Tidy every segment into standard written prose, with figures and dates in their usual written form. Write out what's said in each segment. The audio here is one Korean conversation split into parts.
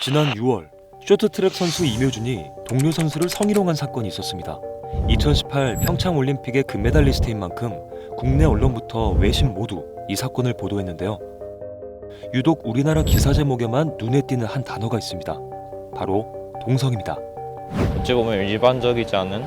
지난 6월 쇼트트랙 선수 임효준이 동료 선수를 성희롱한 사건이 있었습니다. 2018 평창 올림픽의 금메달리스트인 만큼 국내 언론부터 외신 모두 이 사건을 보도했는데요. 유독 우리나라 기사 제목에만 눈에 띄는 한 단어가 있습니다. 바로 동성입니다. 어찌 보면 일반적이지 않은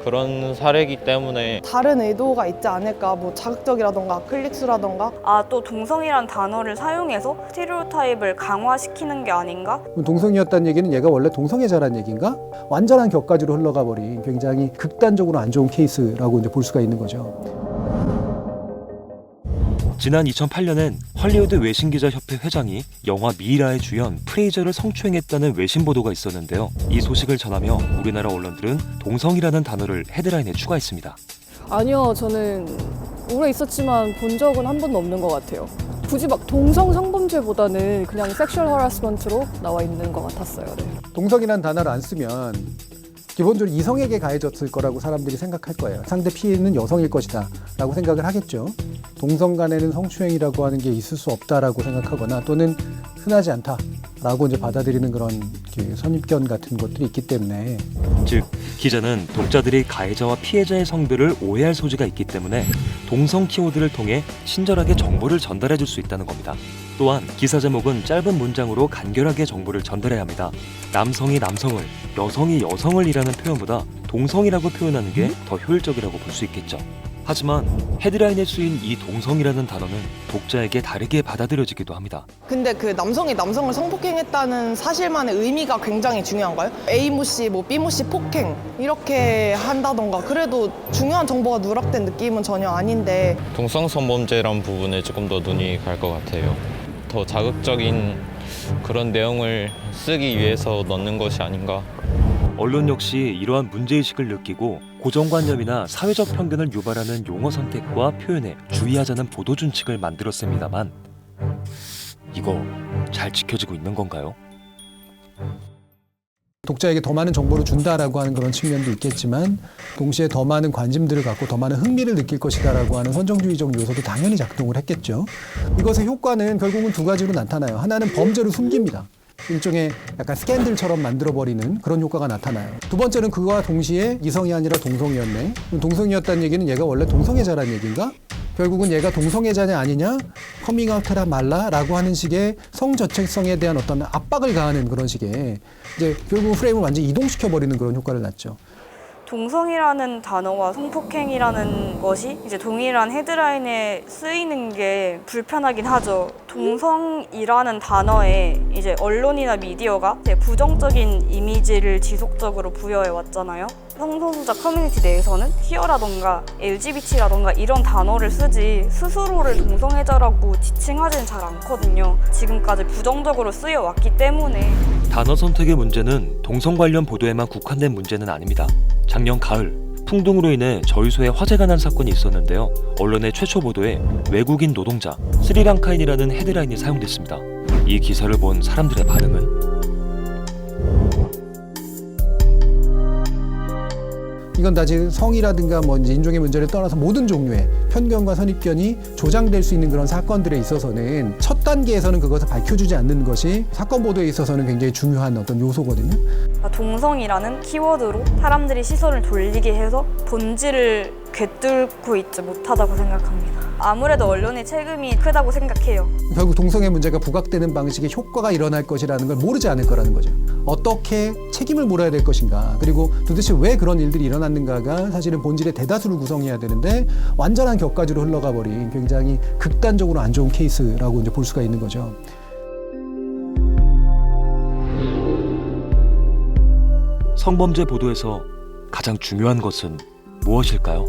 그런 사례이기 때문에 다른 의도가 있지 않을까, 뭐 자극적이라던가 클릭수라던가. 또 동성이란 단어를 사용해서 스테레오타입을 강화시키는 게 아닌가? 동성이었다는 얘기는 얘가 원래 동성애자란 얘기인가? 완전한 격가지로 흘러가 버린 굉장히 극단적으로 안 좋은 케이스라고 이제 볼 수가 있는 거죠. 지난 2008년엔 헐리우드 외신기자협회 회장이 영화 미이라의 주연 프레이저를 성추행했다는 외신 보도가 있었는데요. 이 소식을 전하며 우리나라 언론들은 동성이라는 단어를 헤드라인에 추가했습니다. 아니요, 저는 오래 있었지만 본 적은 한 번도 없는 것 같아요. 굳이 막 동성 성범죄보다는 그냥 섹슈얼 허라스먼트로 나와 있는 것 같았어요. 네. 동성이라는 단어를 안 쓰면 기본적으로 이성에게 가해졌을 거라고 사람들이 생각할 거예요. 상대 피해는 여성일 것이다 라고 생각을 하겠죠. 동성 간에는 성추행이라고 하는 게 있을 수 없다라고 생각하거나 또는 흔하지 않다라고 이제 받아들이는 그런 선입견 같은 것들이 있기 때문에, 즉, 기자는 독자들이 가해자와 피해자의 성별을 오해할 소지가 있기 때문에 동성 키워드를 통해 친절하게 정보를 전달해 줄 수 있다는 겁니다. 또한 기사 제목은 짧은 문장으로 간결하게 정보를 전달해야 합니다. 남성이 남성을, 여성이 여성을 이라는 표현보다 동성이라고 표현하는 게 더 효율적이라고 볼 수 있겠죠. 하지만 헤드라인에 쓰인 이 동성이라는 단어는 독자에게 다르게 받아들여지기도 합니다. 근데 그 남성이 남성을 성폭행했다는 사실만의 의미가 굉장히 중요한가요? A모 씨, B모 씨 폭행 이렇게 한다던가 그래도 중요한 정보가 누락된 느낌은 전혀 아닌데. 동성 성범죄란 부분에 조금 더 눈이 갈 것 같아요. 더 자극적인 그런 내용을 쓰기 위해서 넣는 것이 아닌가. 언론 역시 이러한 문제의식을 느끼고 고정관념이나 사회적 편견을 유발하는 용어 선택과 표현에 주의하자는 보도 준칙을 만들었습니다만 이거 잘 지켜지고 있는 건가요? 독자에게 더 많은 정보를 준다라고 하는 그런 측면도 있겠지만 동시에 더 많은 관심들을 갖고 더 많은 흥미를 느낄 것이다라고 하는 선정주의적 요소도 당연히 작동을 했겠죠. 이것의 효과는 결국은 두 가지로 나타나요. 하나는 범죄를 숨깁니다. 일종의 약간 스캔들처럼 만들어버리는 그런 효과가 나타나요. 두 번째는 그와 동시에 이성이 아니라 동성이었네. 동성이었다는 얘기는 얘가 원래 동성애자란 얘기인가? 결국은 얘가 동성애자냐 아니냐? 커밍아웃해라 말라라고 하는 식의 성저체성에 대한 어떤 압박을 가하는 그런 식의 이제 결국 프레임을 완전히 이동시켜버리는 그런 효과를 낳죠. 동성이라는 단어와 성폭행이라는 것이 이제 동일한 헤드라인에 쓰이는 게 불편하긴 하죠. 동성이라는 단어에 이제 언론이나 미디어가 부정적인 이미지를 지속적으로 부여해 왔잖아요. 성소수자 커뮤니티 내에서는 퀴어라던가 LGBT라던가 이런 단어를 쓰지 스스로를 동성애자라고 지칭하지는 잘 않거든요. 지금까지 부정적으로 쓰여왔기 때문에. 단어 선택의 문제는 동성 관련 보도에만 국한된 문제는 아닙니다. 작년 가을 풍등으로 인해 저유소에 화재가 난 사건이 있었는데요. 언론의 최초 보도에 외국인 노동자 스리랑카인이라는 헤드라인이 사용됐습니다. 이 기사를 본 사람들의 반응은? 이건 단지 성이라든가 뭐 이제 인종의 문제를 떠나서 모든 종류의 편견과 선입견이 조장될 수 있는 그런 사건들에 있어서는 첫 단계에서는 그것을 밝혀주지 않는 것이 사건 보도에 있어서는 굉장히 중요한 어떤 요소거든요. 동성이라는 키워드로 사람들이 시선을 돌리게 해서 본질을 꿰뚫고 있지 못하다고 생각합니다. 아무래도 언론의 책임이 크다고 생각해요. 결국 동성애 문제가 부각되는 방식의 효과가 일어날 것이라는 걸 모르지 않을 거라는 거죠. 어떻게 책임을 물어야 될 것인가, 그리고 도대체 왜 그런 일들이 일어났는가가 사실은 본질의 대다수를 구성해야 되는데 완전한 격가지로 흘러가 버린 굉장히 극단적으로 안 좋은 케이스라고 이제 볼 수가 있는 거죠. 성범죄 보도에서 가장 중요한 것은 무엇일까요?